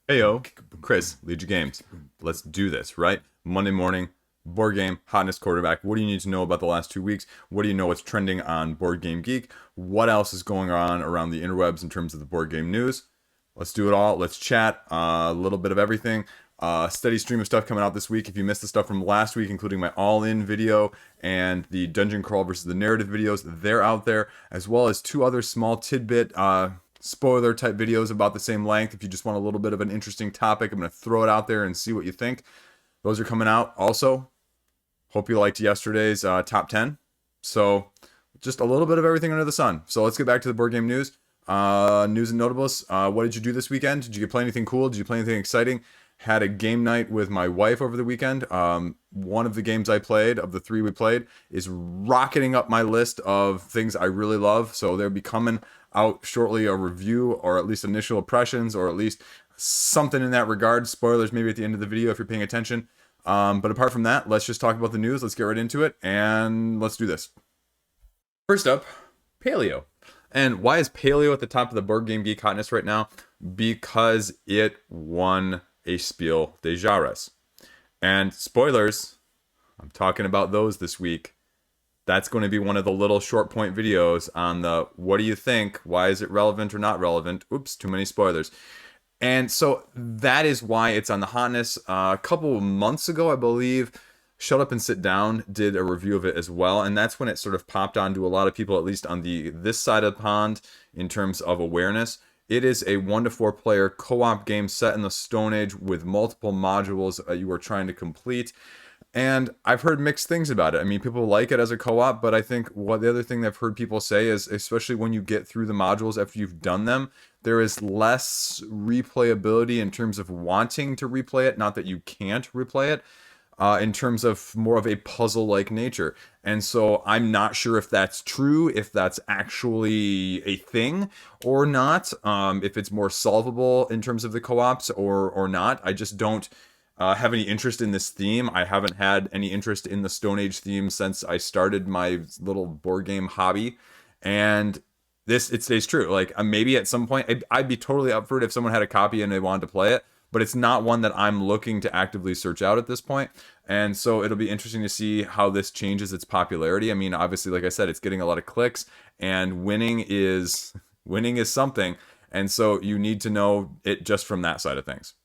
Heyo, Chris, Liege Games. Let's do this, right? Monday morning, board game, hotness quarterback. What do you need to know about the last 2 weeks? What do you know what's trending on Board Game Geek? What else is going on around the interwebs in terms of the board game news? Let's do it all. Let's chat a little bit of everything. Steady stream of stuff coming out this week. If you missed the stuff from last week, including my all-in video and the dungeon crawl versus the narrative videos, they're out there, as well as two other small tidbit spoiler type videos about the same length. If you just want a little bit of an interesting topic, I'm going to throw it out there and see what you think. Those are coming out. Also, hope you liked yesterday's top 10. So just a little bit of everything under the sun. So let's get back to the board game news. News and notables. What did you do this weekend? Did you play anything cool? Did you play anything exciting? Had a game night with my wife over the weekend. One of the games I played, of the three we played, is rocketing up my list of things I really love. So they'll be coming out shortly, a review, or at least initial impressions, or at least something in that regard. Spoilers maybe at the end of the video if you're paying attention. But apart from that, let's just talk about the news. Let's get right into it, and let's do this. First up, Paleo. And why is Paleo at the top of the Board Game Geek hotness right now? Because it won a Spiel de Jahres. And spoilers, I'm talking about those this week. That's going to be one of the little short point videos on the what do you think? Why is it relevant or not relevant? Oops, too many spoilers. And so that is why it's on the hotness. A couple of months ago, I believe, Shut Up and Sit Down did a review of it as well. And that's when it sort of popped onto a lot of people, at least on this side of the pond, in terms of awareness. It is a 1 to 4 player co-op game set in the Stone Age with multiple modules you are trying to complete. And I've heard mixed things about it. I mean, people like it as a co-op, but I think the other thing I've heard people say is, especially when you get through the modules after you've done them, there is less replayability in terms of wanting to replay it. Not that you can't replay it. In terms of more of a puzzle-like nature. And so I'm not sure if that's true, if that's actually a thing or not, if it's more solvable in terms of the co-ops or not. I just don't have any interest in this theme. I haven't had any interest in the Stone Age theme since I started my little board game hobby. And it stays true. Like, maybe at some point, I'd be totally up for it if someone had a copy and they wanted to play it. But it's not one that I'm looking to actively search out at this point. And so it'll be interesting to see how this changes its popularity. I mean, obviously, like I said, it's getting a lot of clicks, and winning is something. And so you need to know it just from that side of things.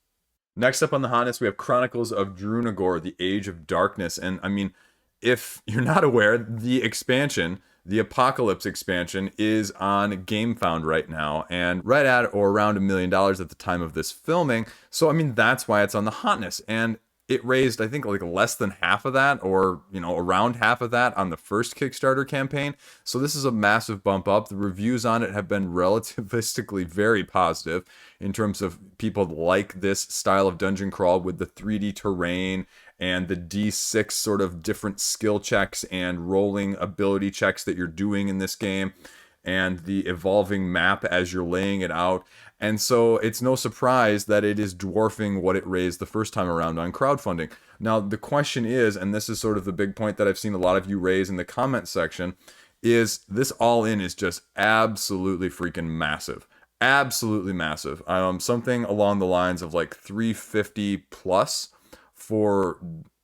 Next up on the hotness, we have Chronicles of Drunagor, the Age of Darkness. And I mean, if you're not aware, the expansion, the Apocalypse expansion, is on GameFound right now, and right at or around $1 million at the time of this filming. So, I mean, that's why it's on the hotness. And it raised, I think, like less than half of that, or, around half of that on the first Kickstarter campaign. So this is a massive bump up. The reviews on it have been relativistically very positive in terms of people like this style of dungeon crawl with the 3D terrain and the D6 sort of different skill checks and rolling ability checks that you're doing in this game, and the evolving map as you're laying it out. And so it's no surprise that it is dwarfing what it raised the first time around on crowdfunding. Now, the question is, and this is sort of the big point that I've seen a lot of you raise in the comment section, is this all-in is just absolutely freaking massive. Absolutely massive. Something along the lines of like $350 plus for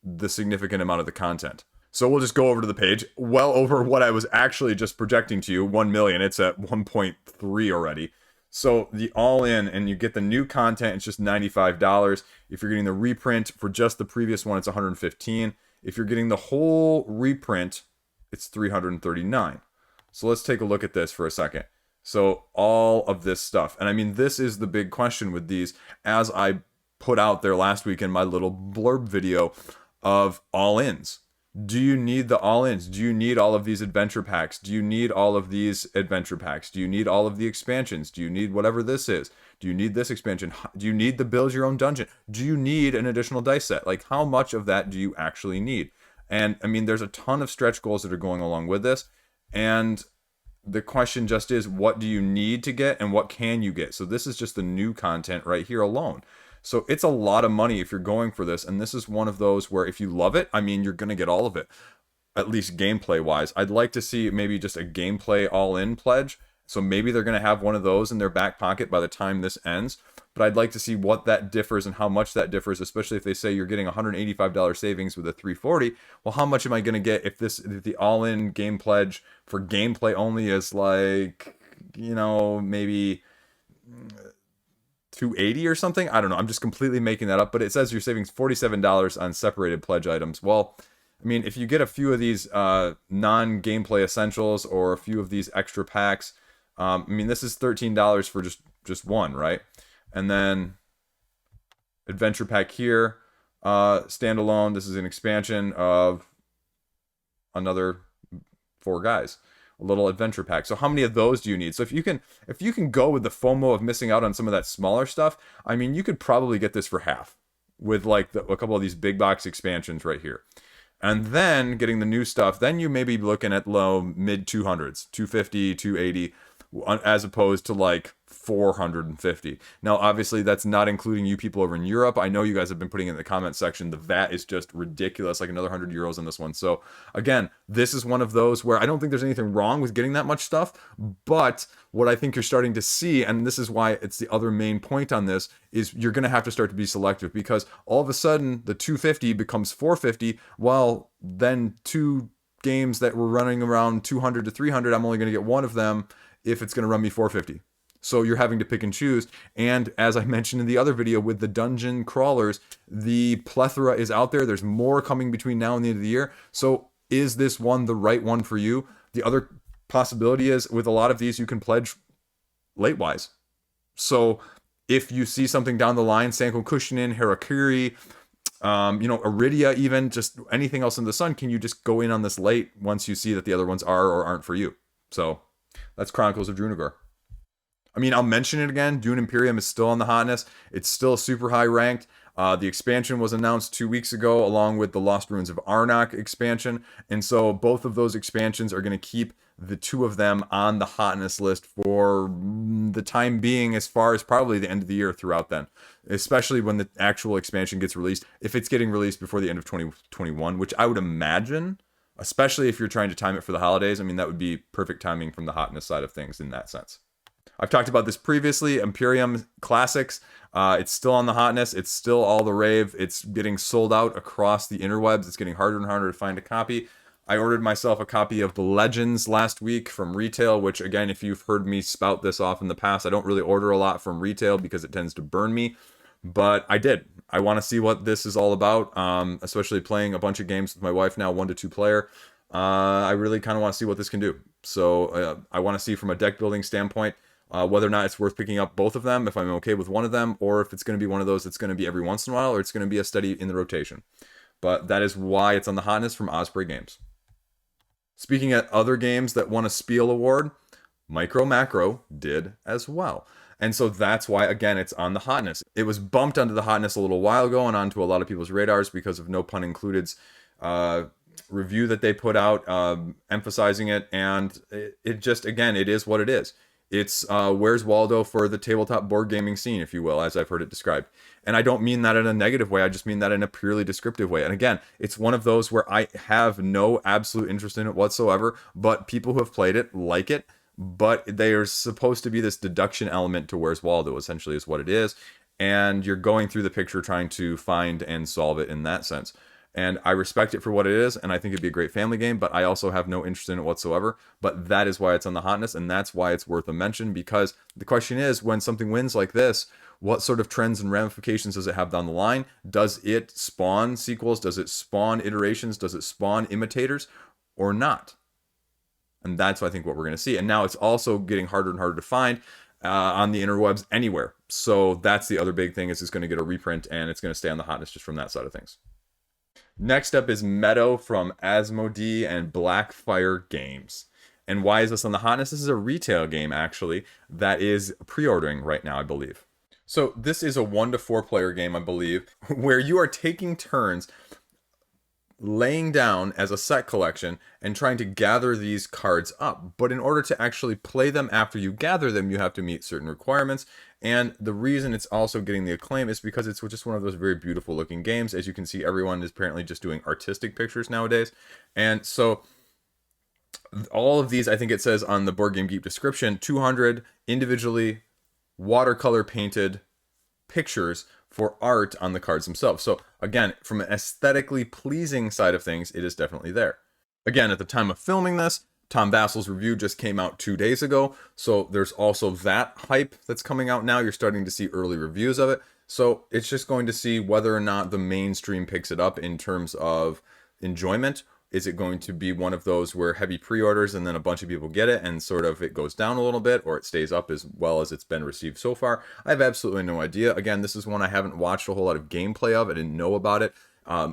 the significant amount of the content. So we'll just go over to the page. Well over what I was actually just projecting to you, 1 million. It's at 1.3 already. So the all-in, and you get the new content, it's just $95. If you're getting the reprint for just the previous one, it's $115. If you're getting the whole reprint, it's $339. So let's take a look at this for a second. So all of this stuff. And I mean, this is the big question with these, as I put out there last week in my little blurb video of all-ins. Do you need the all-ins? Do you need all of these adventure packs? Do you need all of these adventure packs? Do you need all of the expansions? Do you need whatever this is? Do you need this expansion? Do you need the build your own dungeon? Do you need an additional dice set? Like, how much of that do you actually need? And I mean, there's a ton of stretch goals that are going along with this. And the question just is, what do you need to get and what can you get? So this is just the new content right here alone. So it's a lot of money if you're going for this. And this is one of those where if you love it, I mean, you're going to get all of it, at least gameplay wise. I'd like to see maybe just a gameplay all in pledge. So maybe they're going to have one of those in their back pocket by the time this ends. but I'd like to see what that differs and how much that differs, especially if they say you're getting $185 savings with a 340. Well, how much am I going to get if the all-in game pledge for gameplay only is like, maybe 280 or something? I don't know. I'm just completely making that up, but it says you're saving $47 on separated pledge items. Well, I mean, if you get a few of these non-gameplay essentials or a few of these extra packs, I mean, this is $13 for just one, right? And then adventure pack here, standalone. This is an expansion of another 4 guys. A little adventure pack. So how many of those do you need? So if you can go with the FOMO of missing out on some of that smaller stuff, I mean, you could probably get this for half with like a couple of these big box expansions right here. And then getting the new stuff, then you may be looking at low mid 200s, 250, 280, as opposed to like 450. Now, obviously, that's not including you people over in Europe. I know you guys have been putting in the comment section. The VAT is just ridiculous, like another €100 on this one. So again, this is one of those where I don't think there's anything wrong with getting that much stuff. But what I think you're starting to see, and this is why it's the other main point on this, is you're going to have to start to be selective, because all of a sudden the 250 becomes 450. Well, then 2 games that were running around 200 to 300, I'm only going to get one of them if it's going to run me 450. So you're having to pick and choose. And as I mentioned in the other video with the dungeon crawlers, the plethora is out there. There's more coming between now and the end of the year. So is this one the right one for you? The other possibility is with a lot of these, you can pledge late-wise. So if you see something down the line, Sanko Kushinin, Harakiri, Iridia, even just anything else in the sun, can you just go in on this late once you see that the other ones are or aren't for you? So that's Chronicles of Drunagor. I mean, I'll mention it again. Dune Imperium is still on the hotness. It's still super high ranked. The expansion was announced 2 weeks ago, along with the Lost Ruins of Arnak expansion. And so both of those expansions are going to keep the 2 of them on the hotness list for the time being, as far as probably the end of the year throughout then. Especially when the actual expansion gets released. If it's getting released before the end of 2021, which I would imagine, especially if you're trying to time it for the holidays, I mean, that would be perfect timing from the hotness side of things in that sense. I've talked about this previously, Imperium Classics. It's still on the hotness. It's still all the rave. It's getting sold out across the interwebs. It's getting harder and harder to find a copy. I ordered myself a copy of the Legends last week from retail, which, again, if you've heard me spout this off in the past, I don't really order a lot from retail because it tends to burn me. But I did. I want to see what this is all about, especially playing a bunch of games with my wife now, 1 to 2 player. I really kind of want to see what this can do. So I want to see from a deck building standpoint, whether or not it's worth picking up both of them, if I'm okay with one of them, or if it's going to be one of those that's going to be every once in a while, or it's going to be a steady in the rotation. But that is why it's on the hotness from Osprey Games. Speaking at other games that won a Spiel award, MicroMacro did as well. And so that's why, again, it's on the hotness. It was bumped onto the hotness a little while ago and onto a lot of people's radars because of No Pun Included's review that they put out, emphasizing it. And it just, again, it is what it is. It's Where's Waldo for the tabletop board gaming scene, if you will, as I've heard it described. And I don't mean that in a negative way. I just mean that in a purely descriptive way. And again, it's one of those where I have no absolute interest in it whatsoever, but people who have played it like it. But there's supposed to be this deduction element to Where's Waldo, essentially, is what it is. And you're going through the picture trying to find and solve it in that sense. And I respect it for what it is, and I think it'd be a great family game, but I also have no interest in it whatsoever. But that is why it's on the hotness, and that's why it's worth a mention, because the question is, when something wins like this, what sort of trends and ramifications does it have down the line? Does it spawn sequels? Does it spawn iterations? Does it spawn imitators? Or not? And that's, I think, what we're going to see. And now it's also getting harder and harder to find on the interwebs anywhere. So that's the other big thing, is it's going to get a reprint, and it's going to stay on the hotness just from that side of things. Next up is Meadow from Asmodee and Blackfire Games. And why is this on the hotness? This is a retail game, actually, that is pre-ordering right now, I believe. So this is a 1 to 4 player game, I believe, where you are taking turns laying down as a set collection and trying to gather these cards up. But in order to actually play them after you gather them, you have to meet certain requirements. And the reason it's also getting the acclaim is because it's just one of those very beautiful looking games. As you can see, everyone is apparently just doing artistic pictures nowadays. And so all of these, I think it says on the Board Game Geek description, 200 individually watercolor painted pictures for art on the cards themselves. So again, from an aesthetically pleasing side of things, it is definitely there. Again, at the time of filming this, Tom Vassel's review just came out 2 days ago, so there's also that hype that's coming out now. You're starting to see early reviews of it. So it's just going to see whether or not the mainstream picks it up in terms of enjoyment. Is it going to be one of those where heavy pre-orders and then a bunch of people get it and sort of it goes down a little bit, or it stays up as well as it's been received so far? I have absolutely no idea. Again, this is one I haven't watched a whole lot of gameplay of. I didn't know about it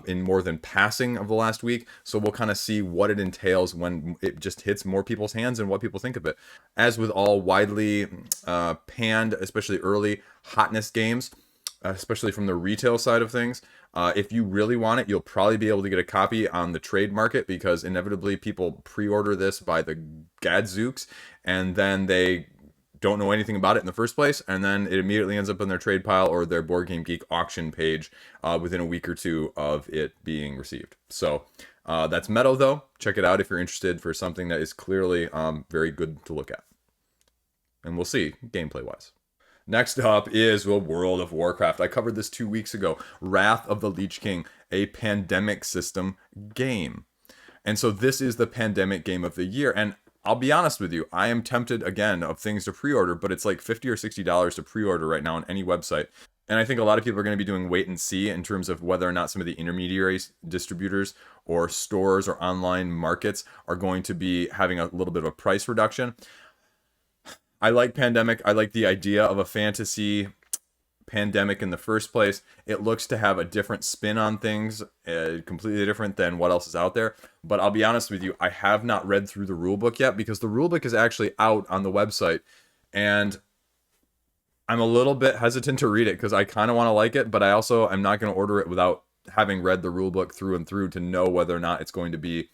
in more than passing of the last week. So we'll kind of see what it entails when it just hits more people's hands and what people think of it. As with all widely panned, especially early hotness games, especially from the retail side of things, if you really want it, you'll probably be able to get a copy on the trade market, because inevitably people pre-order this by the gadzooks and then they don't know anything about it in the first place, and then it immediately ends up in their trade pile or their Board Game Geek auction page within a week or two of it being received. So that's Meadow, though. Check it out if you're interested for something that is clearly very good to look at. And we'll see gameplay wise. Next up is World of Warcraft. I covered this 2 weeks ago. Wrath of the Lich King, a pandemic system game. And so this is the pandemic game of the year. And I'll be honest with you, I am tempted again of things to pre-order, but it's like $50 or $60 to pre-order right now on any website. And I think a lot of people are going to be doing wait and see in terms of whether or not some of the intermediaries, distributors, or stores or online markets are going to be having a little bit of a price reduction. I like Pandemic. I like the idea of a fantasy pandemic in the first place. It looks to have a different spin on things, completely different than what else is out there. But I'll be honest with you, I have not read through the rulebook yet, because the rulebook is actually out on the website. And I'm a little bit hesitant to read it because I kind of want to like it, but I also am not going to order it without having read the rulebook through and through to know whether or not it's going to be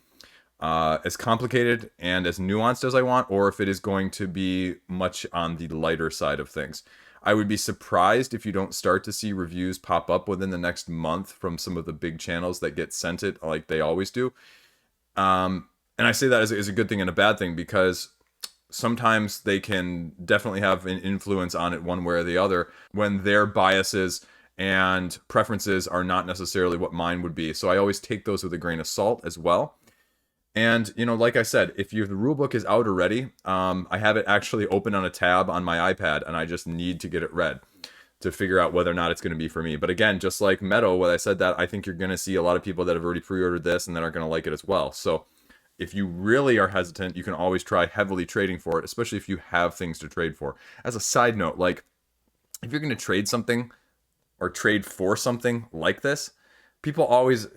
as complicated and as nuanced as I want, or if it is going to be much on the lighter side of things. I would be surprised if you don't start to see reviews pop up within the next month from some of the big channels that get sent it like they always do. And I say that as a good thing and a bad thing, because sometimes they can definitely have an influence on it one way or the other when their biases and preferences are not necessarily what mine would be. So I always take those with a grain of salt as well. And, you know, like I said, if the rulebook is out already, I have it actually open on a tab on my iPad, and I just need to get it read to figure out whether or not it's going to be for me. But again, just like Meadow, when I said that, I think you're going to see a lot of people that have already pre-ordered this and that are going to like it as well. So if you really are hesitant, you can always try heavily trading for it, especially if you have things to trade for. As a side note, like, if you're going to trade something or trade for something like this, people always,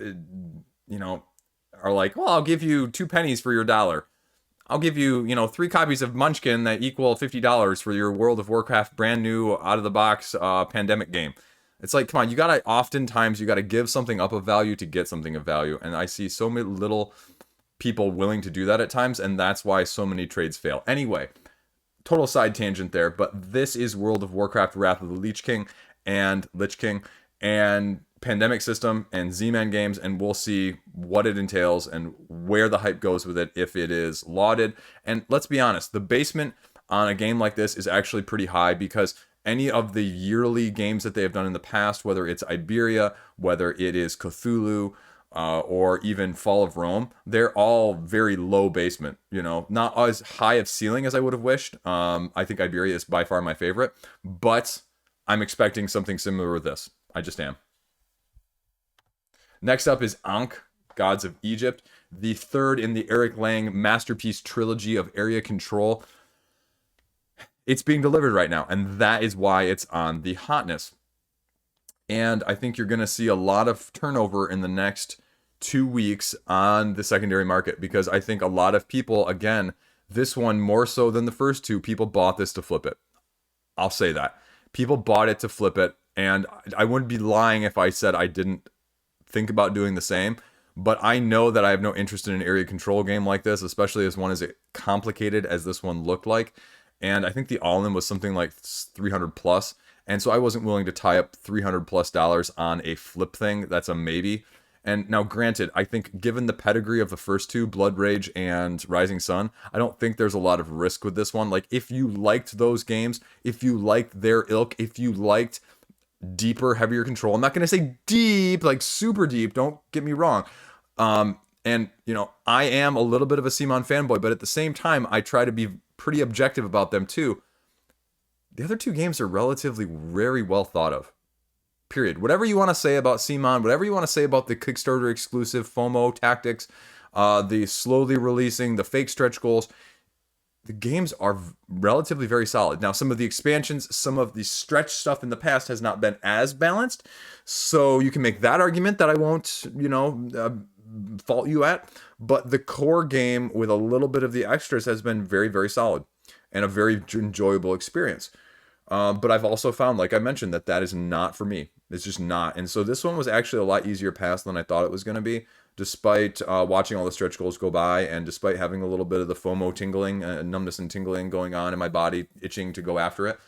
are like, well, I'll give you 2 pennies for your dollar. I'll give you, 3 copies of Munchkin that equal $50 for your World of Warcraft brand new out of the box pandemic game. It's like, come on, oftentimes you gotta give something up of value to get something of value. And I see so many little people willing to do that at times, and that's why so many trades fail. Anyway, total side tangent there, but this is World of Warcraft Wrath of the Lich King and pandemic system and Z-Man games, and we'll see what it entails and where the hype goes with it if it is lauded. And let's be honest, the basement on a game like this is actually pretty high, because any of the yearly games that they have done in the past, whether it's Iberia, whether it is Cthulhu, or even Fall of Rome, they're all very low basement, not as high of ceiling as I would have wished. I think Iberia is by far my favorite, but I'm expecting something similar with this. I just am. Next up is Ankh, Gods of Egypt, the third in the Eric Lang masterpiece trilogy of area control. It's being delivered right now, and that is why it's on the hotness. And I think you're going to see a lot of turnover in the next 2 weeks on the secondary market, because I think a lot of people, again, this one more so than the first two, people bought this to flip it. I'll say that. People bought it to flip it, and I wouldn't be lying if I said I didn't think about doing the same, but I know that I have no interest in an area control game like this, especially as one as complicated as this one looked like. And I think the all-in was something like 300 plus, and so I wasn't willing to tie up $300 plus on a flip thing. That's a maybe. And now, granted, I think given the pedigree of the first two, Blood Rage and Rising Sun, I don't think there's a lot of risk with this one. Like, if you liked those games, if you liked their ilk, if you liked deeper, heavier control. I'm not going to say deep, like super deep. Don't get me wrong. And, you know, I am a little bit of a CMON fanboy, but at the same time, I try to be pretty objective about them too. The other two games are relatively very well thought of. Period. Whatever you want to say about CMON, whatever you want to say about the Kickstarter exclusive FOMO tactics, the slowly releasing, the fake stretch goals, the games are relatively very solid. Now, some of the expansions, some of the stretch stuff in the past has not been as balanced. So you can make that argument that I won't, you know, fault you at. But the core game with a little bit of the extras has been very, very solid and a very enjoyable experience. But I've also found, like I mentioned, that is not for me. It's just not. And so this one was actually a lot easier pass than I thought it was going to be, despite watching all the stretch goals go by and despite having a little bit of the FOMO tingling, numbness and tingling going on in my body, itching to go after it.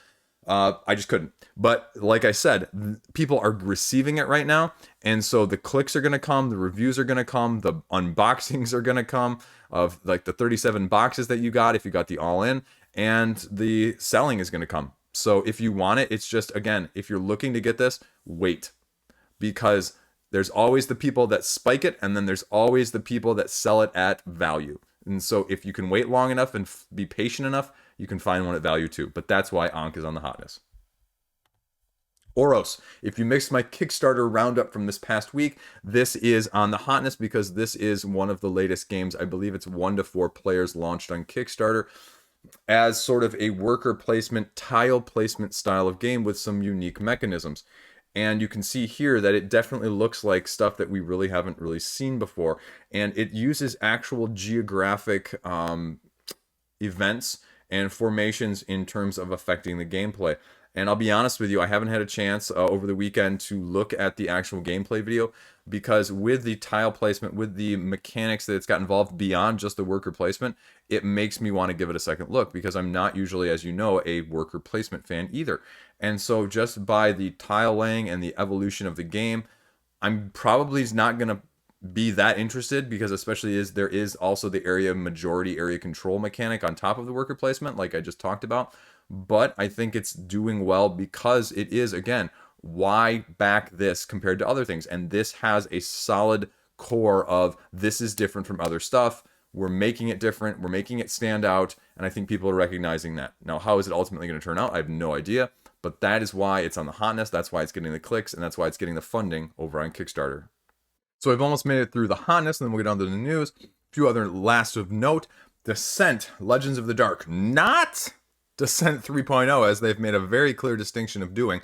I just couldn't. But like I said, people are receiving it right now. And so the clicks are going to come, the reviews are going to come, the unboxings are going to come of like the 37 boxes that you got if you got the all-in, and the selling is going to come. So if you want it, it's just, again, if you're looking to get this, wait. Because there's always the people that spike it, and then there's always the people that sell it at value. And so if you can wait long enough and be patient enough, you can find one at value too. But that's why Ankh is on the hotness. Oros. If you mixed my Kickstarter roundup from this past week, this is on the hotness because this is one of the latest games. I believe it's 1 to 4 players launched on Kickstarter as sort of a worker placement, tile placement style of game with some unique mechanisms. And you can see here that it definitely looks like stuff that we really haven't really seen before. And it uses actual geographic events and formations in terms of affecting the gameplay. And I'll be honest with you, I haven't had a chance over the weekend to look at the actual gameplay video, because with the tile placement, with the mechanics that it's got involved beyond just the worker placement, it makes me want to give it a second look, because I'm not usually, as you know, a worker placement fan either. And so just by the tile laying and the evolution of the game, I'm probably not going to be that interested, because especially there is also the majority area control mechanic on top of the worker placement, like I just talked about. But I think it's doing well because it is, again, why back this compared to other things? And this has a solid core of this is different from other stuff. We're making it different. We're making it stand out. And I think people are recognizing that. Now, how is it ultimately going to turn out? I have no idea. But that is why it's on the hotness. That's why it's getting the clicks. And that's why it's getting the funding over on Kickstarter. So I've almost made it through the hotness, and then we'll get on to the news. A few other last of note. Descent, Legends of the Dark. Not Descent 3.0, as they've made a very clear distinction of doing.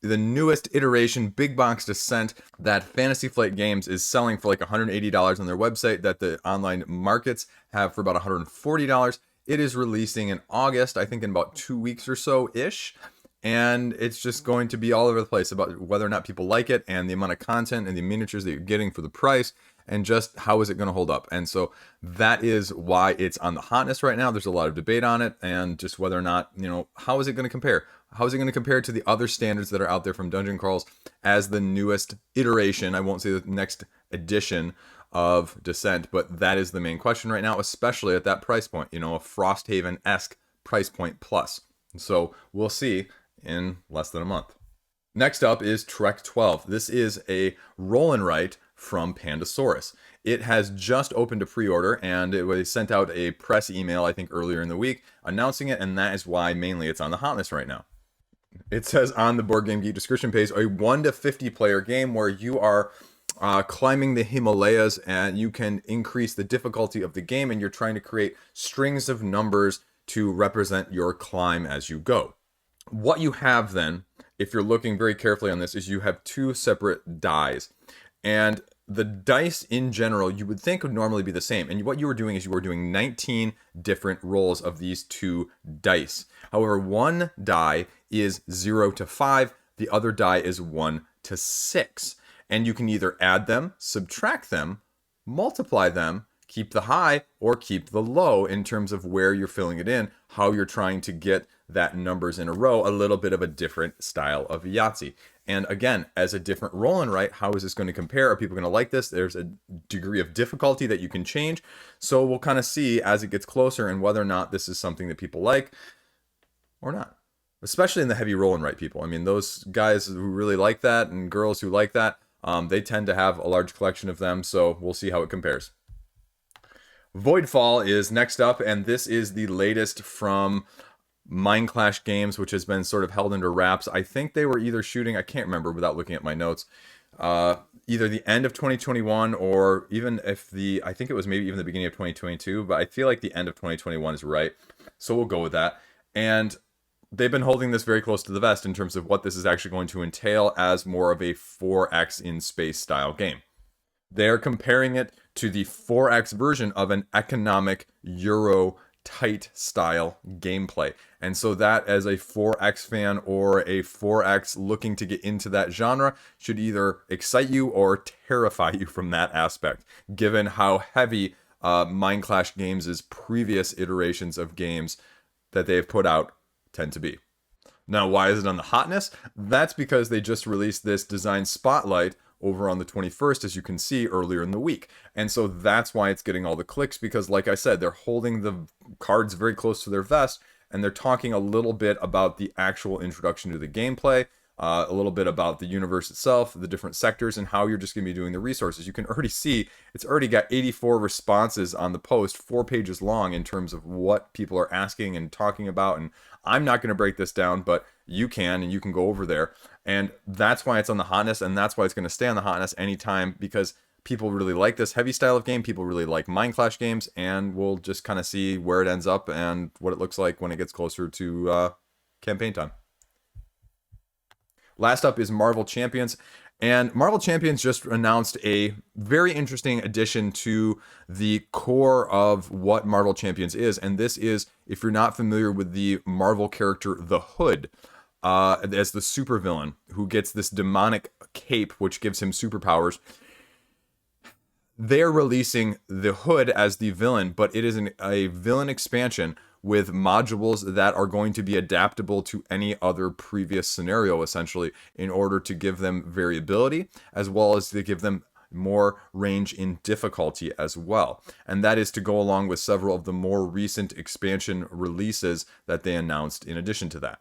The newest iteration, Big Box Descent, that Fantasy Flight Games is selling for like $180 on their website, that the online markets have for about $140. It is releasing in August, I think in about 2 weeks or so-ish. And it's just going to be all over the place about whether or not people like it, and the amount of content and the miniatures that you're getting for the price, and just how is it going to hold up. And so that is why it's on the hotness right now. There's a lot of debate on it, and just whether or not, you know, how is it going to compare? How is it going to compare to the other standards that are out there from Dungeon Crawls as the newest iteration? I won't say the next edition of Descent, but that is the main question right now, especially at that price point, you know, a Frosthaven-esque price point plus. So we'll see in less than a month. Next up is Trek 12. This is a roll and write from Pandasaurus. It has just opened a pre-order, and it was sent out a press email, I think, earlier in the week announcing it, and that is why mainly it's on the hotness right now. It says on the Board Game Geek description page, a 1 to 50 player game where you are climbing the Himalayas, and you can increase the difficulty of the game, and you're trying to create strings of numbers to represent your climb as you go. What you have then, if you're looking very carefully on this, is you have 2 separate dies. And the dice in general, you would think would normally be the same. And what you were doing is you were doing 19 different rolls of these 2 dice. However, one die is 0 to 5. The other die is 1 to 6. And you can either add them, subtract them, multiply them, keep the high, or keep the low in terms of where you're filling it in, how you're trying to get that numbers in a row, a little bit of a different style of Yahtzee. And again, as a different roll and write, how is this going to compare? Are people going to like this? There's a degree of difficulty that you can change. So we'll kind of see as it gets closer and whether or not this is something that people like or not. especially in the heavy roll and write people. I mean, those guys who really like that and girls who like that, they tend to have a large collection of them, so we'll see how it compares. Voidfall is next up, and this is the latest from Mindclash Games, which has been sort of held under wraps. I think they were either shooting, I can't remember without looking at my notes, either the end of 2021 or even I think it was maybe even the beginning of 2022, but I feel like the end of 2021 is right. So we'll go with that. And they've been holding this very close to the vest in terms of what this is actually going to entail as more of a 4X in space style game. They're comparing it to the 4X version of an economic Euro tight style gameplay. And so that, as a 4X fan or a 4X looking to get into that genre, should either excite you or terrify you from that aspect, given how heavy Mindclash Games' previous iterations of games that they've put out tend to be. Now, why is it on the hotness? That's because they just released this design spotlight over on the 21st, as you can see, earlier in the week. And so that's why it's getting all the clicks, because like I said, they're holding the cards very close to their vest, and they're talking a little bit about the actual introduction to the gameplay, a little bit about the universe itself, the different sectors, and how you're just going to be doing the resources. You can already see it's already got 84 responses on the post, 4 pages long, in terms of what people are asking and talking about. And I'm not going to break this down, but you can, and you can go over there. And that's why it's on the hotness, and that's why it's going to stay on the hotness anytime, because people really like this heavy style of game. People really like Mindclash games, and we'll just kind of see where it ends up and what it looks like when it gets closer to campaign time. Last up is Marvel Champions. And Marvel Champions just announced a very interesting addition to the core of what Marvel Champions is. And this is, if you're not familiar with the Marvel character, the Hood, as the supervillain who gets this demonic cape, which gives him superpowers. They're releasing the Hood as the villain, but it is a villain expansion with modules that are going to be adaptable to any other previous scenario, essentially, in order to give them variability, as well as to give them more range in difficulty as well. And that is to go along with several of the more recent expansion releases that they announced in addition to that.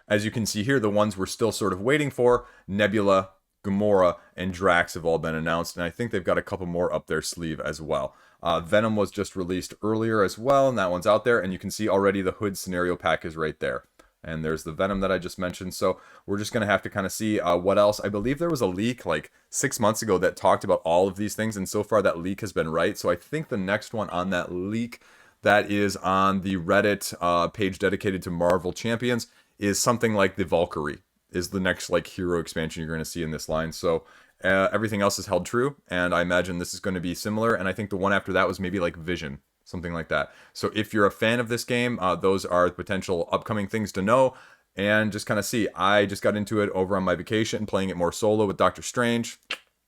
As you can see here, the ones we're still sort of waiting for, Nebula, Gamora, and Drax have all been announced, and I think they've got a couple more up their sleeve as well. Venom was just released earlier as well, and that one's out there, and you can see already the Hood scenario pack is right there. And there's the Venom that I just mentioned, so we're just going to have to kind of see what else. I believe there was a leak like 6 months ago that talked about all of these things, and so far that leak has been right. So I think the next one on that leak that is on the Reddit page dedicated to Marvel Champions is something like the Valkyrie is the next like hero expansion you're going to see in this line. So everything else is held true, and I imagine this is going to be similar. And I think the one after that was maybe like Vision, something like that. So if you're a fan of this game, those are potential upcoming things to know and just kind of see. I just got into it over on my vacation, playing it more solo with Doctor Strange.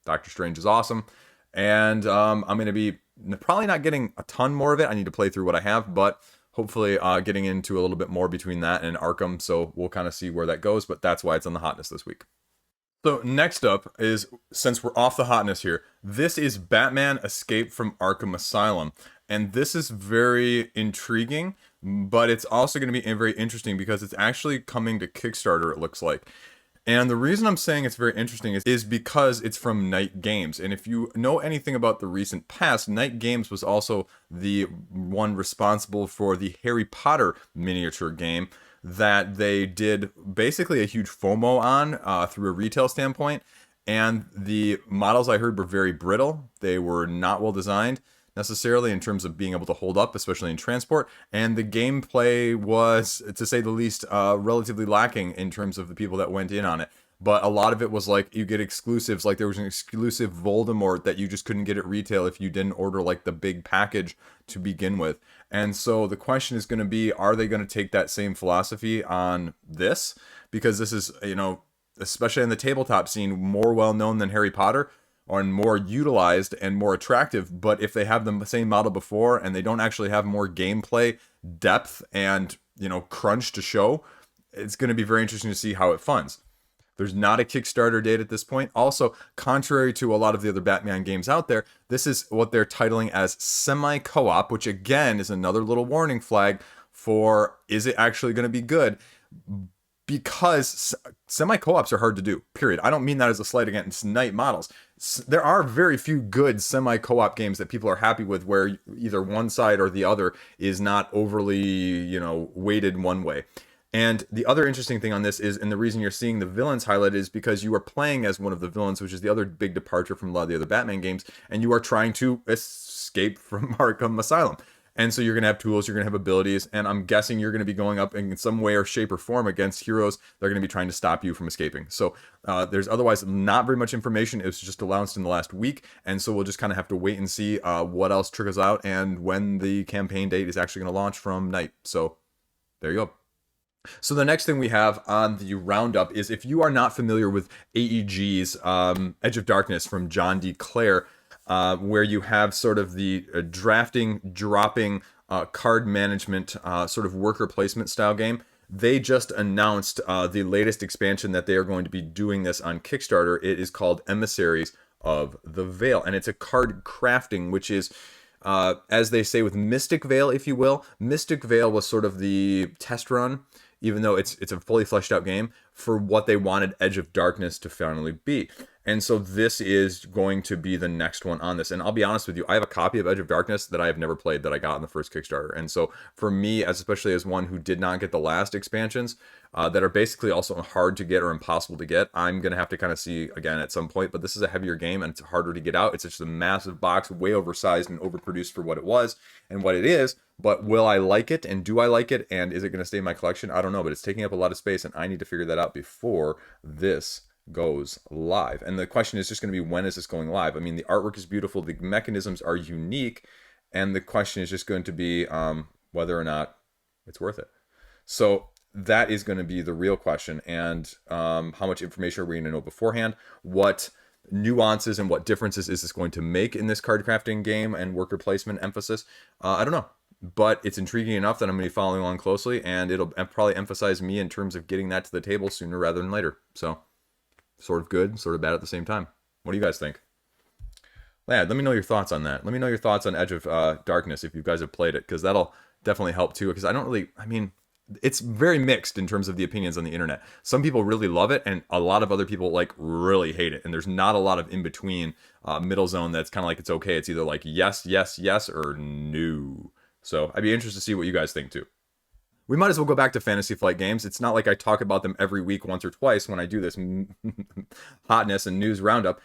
Doctor Strange is awesome. And I'm going to be probably not getting a ton more of it. I need to play through what I have, but hopefully getting into a little bit more between that and Arkham. So we'll kind of see where that goes, but that's why it's on the hotness this week. So next up is, since we're off the hotness here, this is Batman Escape from Arkham Asylum. And this is very intriguing, but it's also going to be very interesting because it's actually coming to Kickstarter, it looks like. And the reason I'm saying it's very interesting is because it's from Night Games. And if you know anything about the recent past, Night Games was also the one responsible for the Harry Potter miniature game that they did basically a huge FOMO on through a retail standpoint. And the models I heard were very brittle. They were not well designed necessarily in terms of being able to hold up, especially in transport. And the gameplay was, to say the least, relatively lacking in terms of the people that went in on it. But a lot of it was like you get exclusives, like there was an exclusive Voldemort that you just couldn't get at retail if you didn't order like the big package to begin with. And so the question is going to be, are they going to take that same philosophy on this? Because this is, you know, especially in the tabletop scene, more well known than Harry Potter, and more utilized and more attractive. But if they have the same model before and they don't actually have more gameplay depth and, you know, crunch to show, it's going to be very interesting to see how it funds. There's not a Kickstarter date at this point. Also, contrary to a lot of the other Batman games out there, this is what they're titling as semi-co-op, which again is another little warning flag for, is it actually going to be good? because semi co-ops are hard to do, period. I don't mean that as a slight against Knight models. There are very few good semi co-op games that people are happy with where either one side or the other is not overly, weighted one way. And the other interesting thing on this is, and the reason you're seeing the villains highlighted is because you are playing as one of the villains, which is the other big departure from a lot of the other Batman games, and you are trying to escape from Arkham Asylum. And so you're going to have tools, you're going to have abilities, and I'm guessing you're going to be going up in some way or shape or form against heroes that are going to be trying to stop you from escaping. So there's otherwise not very much information. It was just announced in the last week, and so we'll just kind of have to wait and see what else trickles out and when the campaign date is actually going to launch from Knight. So there you go. So the next thing we have on the roundup is, if you are not familiar with AEG's Edge of Darkness from John D. Clare, where you have sort of the drafting, dropping, card management, sort of worker placement style game. They just announced the latest expansion that they are going to be doing this on Kickstarter. It is called Emissaries of the Veil, and it's a card crafting, which is, as they say, with Mystic Veil, if you will. Mystic Veil was sort of the test run, even though it's a fully fleshed out game, for what they wanted Edge of Darkness to finally be. And so this is going to be the next one on this. And I'll be honest with you, I have a copy of Edge of Darkness that I have never played that I got in the first Kickstarter. And so for me, especially as one who did not get the last expansions, that are basically also hard to get or impossible to get, I'm going to have to kind of see again at some point. But this is a heavier game and it's harder to get out. It's just a massive box, way oversized and overproduced for what it was and what it is. But will I like it, and do I like it, and is it going to stay in my collection? I don't know, but it's taking up a lot of space, and I need to figure that out before this goes live. And the question is just going to be, when is this going live? I mean, the artwork is beautiful, the mechanisms are unique, and the question is just going to be whether or not it's worth it. So that is going to be the real question, and how much information are we going to know beforehand? What nuances and what differences is this going to make in this card crafting game and worker placement emphasis? I don't know. But it's intriguing enough that I'm going to be following along closely, and it'll probably emphasize me in terms of getting that to the table sooner rather than later. So, sort of good, sort of bad at the same time. What do you guys think? Yeah, let me know your thoughts on that. Let me know your thoughts on Edge of Darkness if you guys have played it, because that'll definitely help too. Because it's very mixed in terms of the opinions on the internet. Some people really love it, and a lot of other people really hate it. And there's not a lot of in between middle zone that's kind of like it's okay. It's either like yes, yes, yes, or no. So I'd be interested to see what you guys think too. We might as well go back to Fantasy Flight Games. It's not like I talk about them every week, once or twice, when I do this hotness and news roundup.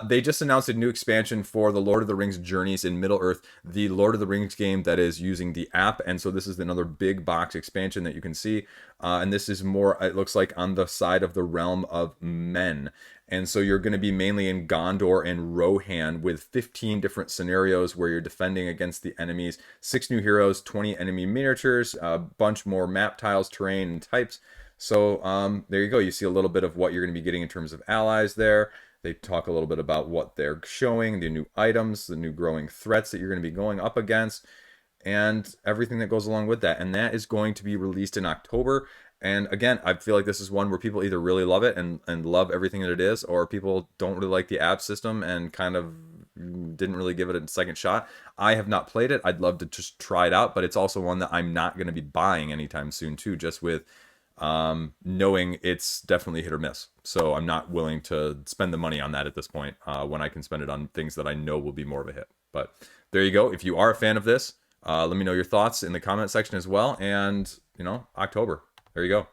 They just announced a new expansion for the Lord of the Rings Journeys in Middle-earth, the Lord of the Rings game that is using the app. And so this is another big box expansion that you can see. And this is more, it looks like, on the side of the realm of men. And so you're going to be mainly in Gondor and Rohan with 15 different scenarios where you're defending against the enemies, 6 new heroes, 20 enemy miniatures, a bunch more map tiles, terrain, and types. So there you go. You see a little bit of what you're going to be getting in terms of allies there. They talk a little bit about what they're showing, the new items, the new growing threats that you're going to be going up against, and everything that goes along with that. And that is going to be released in October. And again, I feel like this is one where people either really love it and love everything that it is, or people don't really like the app system and kind of didn't really give it a second shot. I have not played it. I'd love to just try it out, but it's also one that I'm not going to be buying anytime soon too, just with knowing it's definitely hit or miss. So I'm not willing to spend the money on that at this point, when I can spend it on things that I know will be more of a hit. But there you go. If you are a fan of this, let me know your thoughts in the comment section as well. And, October. There you go.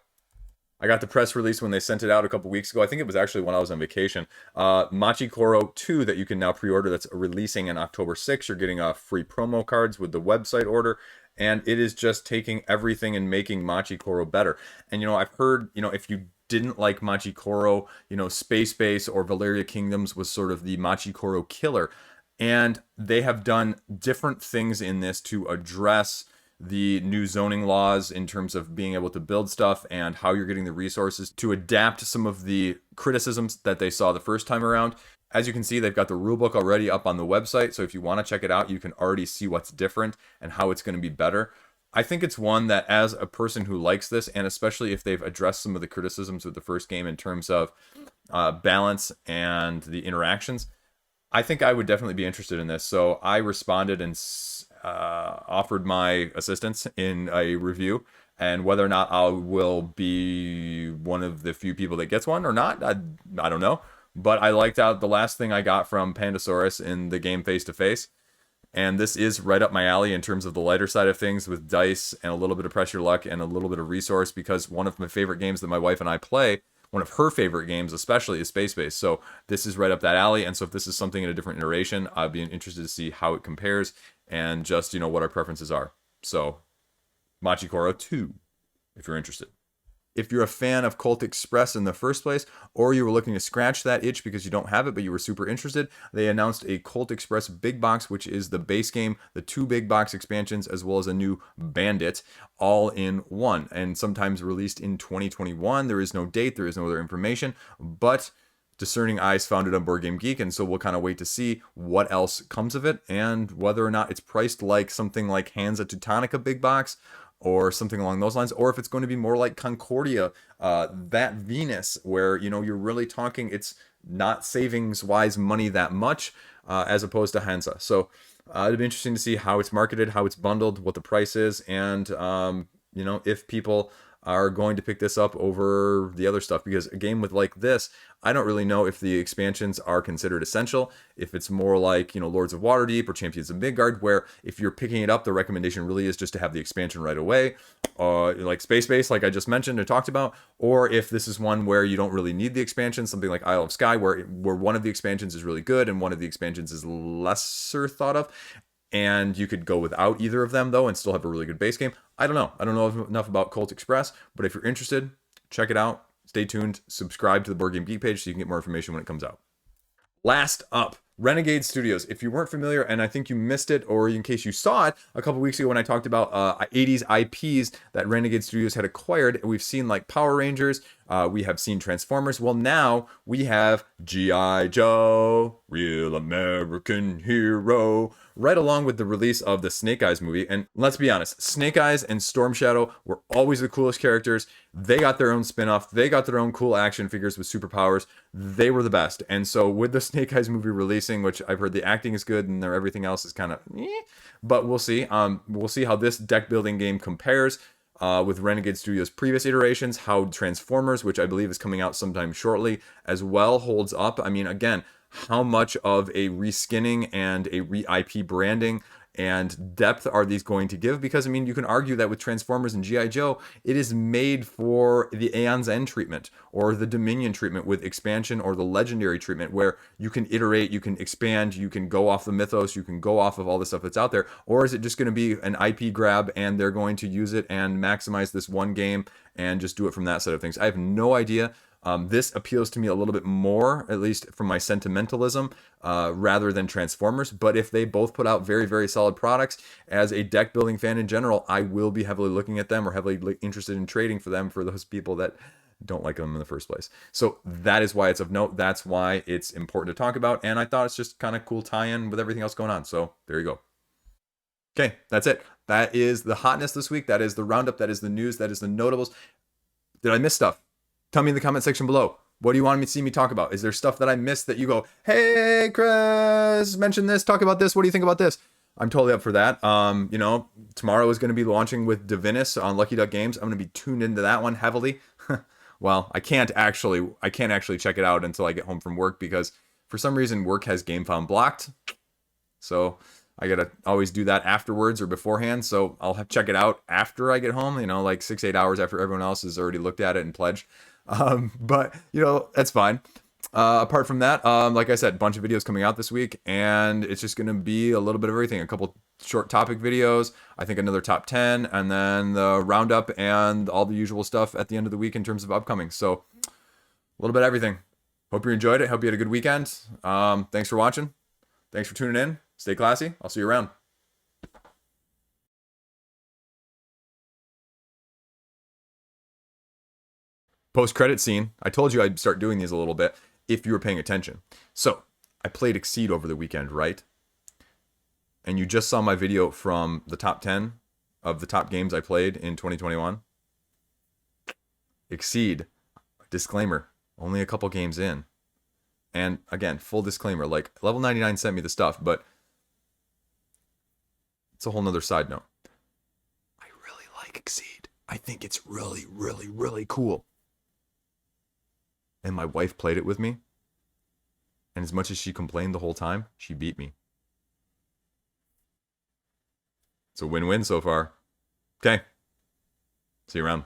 I got the press release when they sent it out a couple weeks ago. I think it was actually when I was on vacation. Machi Koro 2 that you can now pre-order, that's releasing on October 6th. You're getting free promo cards with the website order. And it is just taking everything and making Machi Koro better. And, I've heard, if you didn't like Machi Koro, Space Base or Valeria Kingdoms was sort of the Machi Koro killer. And they have done different things in this to address the new zoning laws in terms of being able to build stuff and how you're getting the resources to adapt some of the criticisms that they saw the first time around. As you can see, they've got the rulebook already up on the website, so if you want to check it out, you can already see what's different and how it's going to be better. I think it's one that, as a person who likes this, and especially if they've addressed some of the criticisms of the first game in terms of balance and the interactions, I think I would definitely be interested in this. So I responded and offered my assistance in a review, And whether or not I will be one of the few people that gets one or not, I don't know. But I liked out the last thing I got from Pandasaurus in the game face to face. And this is right up my alley in terms of the lighter side of things with dice and a little bit of pressure luck and a little bit of resource, because one of my favorite games that my wife and I play, one of her favorite games especially, is space-based. So this is right up that alley. And so if this is something in a different iteration, I'd be interested to see how it compares and just, what our preferences are. So Machi Koro 2, if you're interested. If you're a fan of Colt Express in the first place, or you were looking to scratch that itch because you don't have it, but you were super interested, they announced a Colt Express Big Box, which is the base game, the 2 big box expansions, as well as a new Bandit, all in one, and sometimes released in 2021. There is no date, there is no other information, but discerning eyes found it on Board Game Geek, and so we'll kind of wait to see what else comes of it, and whether or not it's priced like something like Hansa Teutonica Big Box, or something along those lines, or if it's going to be more like Concordia, that Venus, where, you're really talking, it's not savings-wise money that much, as opposed to Hansa. So it'd be interesting to see how it's marketed, how it's bundled, what the price is, and, if people are going to pick this up over the other stuff, because a game with like this, I don't really know if the expansions are considered essential, if it's more like, Lords of Waterdeep or Champions of Midgard, where if you're picking it up, the recommendation really is just to have the expansion right away, like Space Base, like I just mentioned and talked about, or if this is one where you don't really need the expansion, something like Isle of Skye, where one of the expansions is really good and one of the expansions is lesser thought of, and you could go without either of them, though, and still have a really good base game. I don't know. I don't know enough about Colt Express, but if you're interested, check it out. Stay tuned. Subscribe to the Board Game Geek page so you can get more information when it comes out. Last up, Renegade Studios. If you weren't familiar, and I think you missed it, or in case you saw it a couple weeks ago when I talked about 80s IPs that Renegade Studios had acquired, we've seen like Power Rangers, we have seen Transformers. Well, now we have G.I. Joe, Real American Hero, right along with the release of the Snake Eyes movie. And let's be honest, Snake Eyes and Storm Shadow were always the coolest characters. They got their own spin-off. They got their own cool action figures with superpowers. They were the best. And so with the Snake Eyes movie releasing, which I've heard the acting is good and everything else is kind of but we'll see. We'll see how this deck building game compares with Renegade Studios' previous iterations, how Transformers, which I believe is coming out sometime shortly, as well holds up. I mean, again, how much of a reskinning and a re-IP branding and depth are these going to give? Because, I mean, you can argue that with Transformers and G.I. Joe, it is made for the Aeon's End treatment or the Dominion treatment with expansion, or the Legendary treatment, where you can iterate, you can expand, you can go off the mythos, you can go off of all the stuff that's out there. Or is it just going to be an IP grab and they're going to use it and maximize this one game and just do it from that side of things? I have no idea. This appeals to me a little bit more, at least from my sentimentalism, rather than Transformers. But if they both put out very, very solid products, as a deck building fan in general, I will be heavily looking at them or heavily interested in trading for them for those people that don't like them in the first place. So that is why it's of note. That's why it's important to talk about. And I thought it's just kind of cool tie-in with everything else going on. So there you go. Okay, that's it. That is the hotness this week. That is the roundup. That is the news. That is the notables. Did I miss stuff? Tell me in the comment section below. What do you want me to see me talk about? Is there stuff that I missed that you go, hey, Chris, mention this, talk about this. What do you think about this? I'm totally up for that. Tomorrow is going to be launching with Divinus on Lucky Duck Games. I'm going to be tuned into that one heavily. Well, I can't actually check it out until I get home from work, because for some reason work has GameFound blocked. So I got to always do that afterwards or beforehand. So I'll have to check it out after I get home, like 6-8 hours after everyone else has already looked at it and pledged. But that's fine. Apart from that, like I said, a bunch of videos coming out this week, and it's just going to be a little bit of everything. A couple short topic videos, I think another top 10, and then the roundup and all the usual stuff at the end of the week in terms of upcoming. So a little bit of everything. Hope you enjoyed it. Hope you had a good weekend. Thanks for watching. Thanks for tuning in. Stay classy. I'll see you around. Post-credit scene. I told you I'd start doing these a little bit if you were paying attention. So, I played Exceed over the weekend, right? And you just saw my video from the top 10 of the top games I played in 2021. Exceed. Disclaimer. Only a couple games in. And again, full disclaimer, like Level 99 sent me the stuff, but it's a whole nother side note. I really like Exceed. I think it's really, really, really cool. And my wife played it with me. And as much as she complained the whole time, she beat me. It's a win-win so far. Okay. See you around.